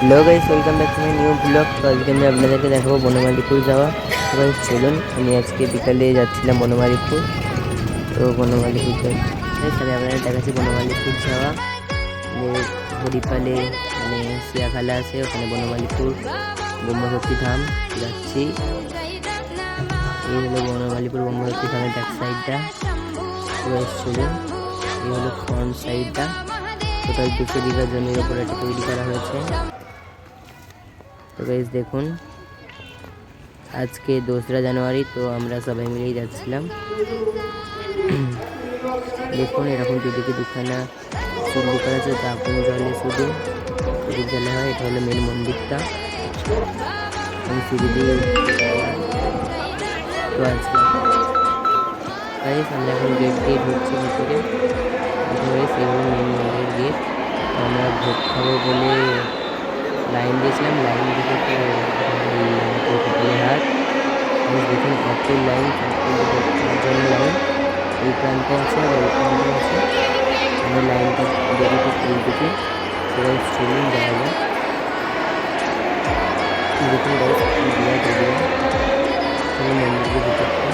Hello guys, welcome back to my new blog. তো আজকে আমি আপনাদেরকে দেখাবো বনমালীপুর যাওয়া। তো গাইস চলুন, আমি আজকে বিকালে যাচ্ছিলাম বনমালীপুর। তো বনমালীপুর গাইস আমি আপনাদের দেখাচ্ছি বনমালীপুর যাওয়া। হরিপালে মানে সিয়াখালা আছে, ওখানে বনমালীপুর ব্রহ্মশক্তি ধাম যাচ্ছি। এই হলো বনমালীপুর ব্রহ্মশক্তি ধামের ব্যাক সাইডটা। তো গাইস চলুন, এই হলো ফ্রন্ট সাইডটা। টোটাল 200 বিঘা জমির ওপর এটা তৈরি করা হয়েছে। তো গাইস দেখুন, আজকে 2রা জানুয়ারি, তো আমরা সবাই মিলেই যাচ্ছিলাম। দেখুন এরকম দুদিকে দুখানা সিঁড়ি করা আছে, তা আগুন জলে শুধু প্রদীপ জ্বালা হয়। এটা হলো মেন মন্দিরটা। আমি সিঁড়ি দিয়ে তো আজকে গাইস আমরা এখন গেট দিয়ে ঢুকছি ভিতরে। সেই হলো মেন মন্দিরের গেট। আমরা ভোগ খাবো বলে লাইন দিয়েছিলাম, লাইন দিতে তো কপালে হাত। দেখুন এত লাইন, জন্য লাইন এই প্রান্তে আছে আর ওই প্রান্তে আছে। আমরা লাইনটা দেখেছি এই দিকে। সবাই চলুন যাওয়া যাক। দেখুন গাইস বিরাট এরিয়া, মন্দিরের ভিতরটা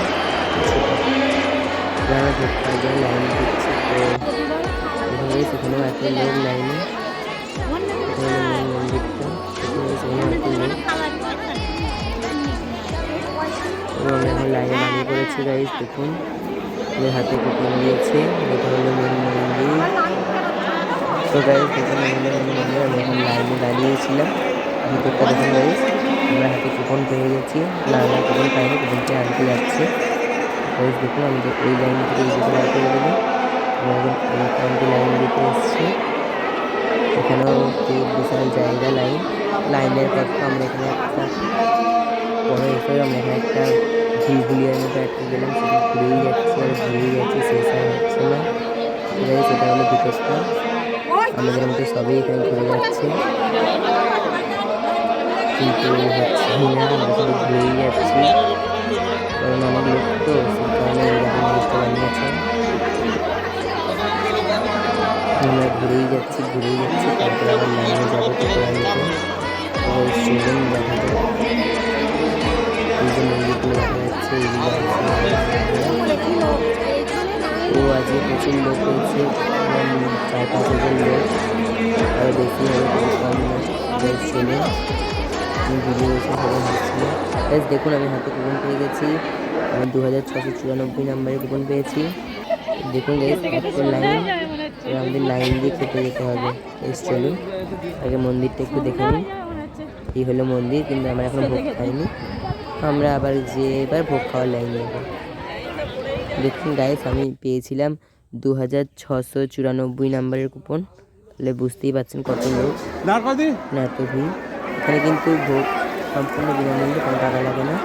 যারা ভোগ খাওয়ার জন্য লাইন দিচ্ছে। তো দেখুন গাইস এখানেও এত লোক লাইনে। এখানে মেন মন্দিরটা, দেখুন সেখানে এত লোক। আমরা এখন লাইনে দাঁড়িয়ে পড়েছি গাইস। দেখুন ওদের হাতে কুপন দিয়েছে, এটা হলো মেন মন্দির। তো গাইস দেখুন এগুলো মেন মন্দির। আমি এখন লাইনে দাঁড়িয়েছিলাম ভিতরটা। দেখুন গাইস আমরা হাতে কুপন পেয়ে গেছি। না আমরা কুপন পাইনি, কুপনটা আনতে যাচ্ছে। গাইস দেখুন আমি ওই লাইন থেকে এই দিকে বার করে দেবো। আমরা এখন এই প্রান্তে লাইন দিতে এসেছি। এখানেও বিশাল জায়গা লাইন। লাইনের পর তো আমরা এখানে একটা বড় এসে আমরা এখানে একটা ঘুলিয়ার মতো একটা গেলাম, সেটা ঘুরেই যাচ্ছে আর ঘুরেই যাচ্ছে, শেষ আর হচ্ছে না। সেটা হলো ভিতরটা। আমাদের মতো সবই এখানে ঘুরে যাচ্ছে, কিন্তু হচ্ছে না, আমরা শুধু ঘুরেই যাচ্ছি। কারণ অনেক লোক তো, সেই কারণে এরকম জিনিসটা বানিয়েছে। আমরা ঘুরেই যাচ্ছি তারপরে আবার লাইনে যাবো টোটোরা নিতে। তো চলুন দেখা যাক। এই যে মন্দিরগুলো দেখা যাচ্ছে এইগুলো ও আজকে প্রচুর লোক হয়েছে, 4-5 হাজার লোক, আরও বেশি হবে, খুব কম না। চলুন আমি ভিডিও এসে সবাই হাসছিল। দেখুন আমি হাতে কুপন পেয়ে গেছি, আমি 2694 নাম্বারে কুপন পেয়েছি। দেখুন গাইস এত লাইন, আমাদের লাইন দিয়ে খেতে যেতে হবে। গাইস চলুন আগে মন্দিরটা একটু দেখে নিন। এই হলো মন্দির, কিন্তু আমরা এখন ভোগ খাইনি। আমরা আবার এবার ভোগ খাওয়ার লাইন নেব। দেখুন গাইস আমি পেয়েছিলাম 2694 নাম্বারের কুপন। তাহলে বুঝতেই পারছেন কত লোক, না এত ভিড়। এখানে কিন্তু ভোগ সম্পূর্ণ বিনামূল্যে, কোনো টাকা লাগে না।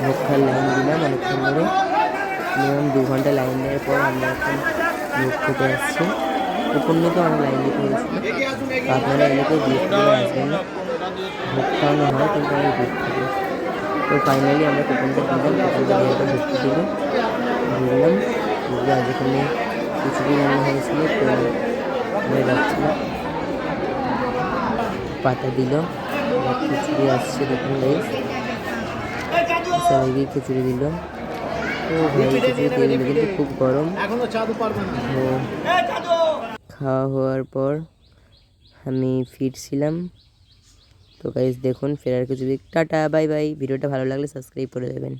ভোগ খাওয়ার লাইন দিলাম অনেকক্ষণ ধরে, মিনিমাম 2 ঘন্টা লাইন দেওয়ার পর আমরা এখন ভোগ খেতে আসছি। কুপন নিয়ে তো অনেক লাইন দিতে হয়েছিল। আপনারা এলে কেউ বিরক্ত করে আসবেন না, ভোগ খাওয়ানো হয় কিন্তু অনেক দূর থেকে। তো ফাইনালি আমরা কুপনটা দিলাম, কুপনটা দিয়ে একটা ভর্তি দিল, ঘুরলাম ঘুরলে আজ এখানে খিচুড়ি রান্না হয়েছিল। তো আমরা যাচ্ছিলাম, পাতা দিল, খিচুড়ি আসছে। দেখুন গাইস সবাইকে খিচুড়ি দিল। তো ভাই খিচুড়ি দিয়ে দিল, কিন্তু খুব গরম। খাওয়া হওয়ার পর আমি ফিরছিলাম। তো গাইস দেখুন ফেরার কিছু দিক। Tata bye bye. ভিডিওটা ভালো লাগলে সাবস্ক্রাইব করে দেবেন।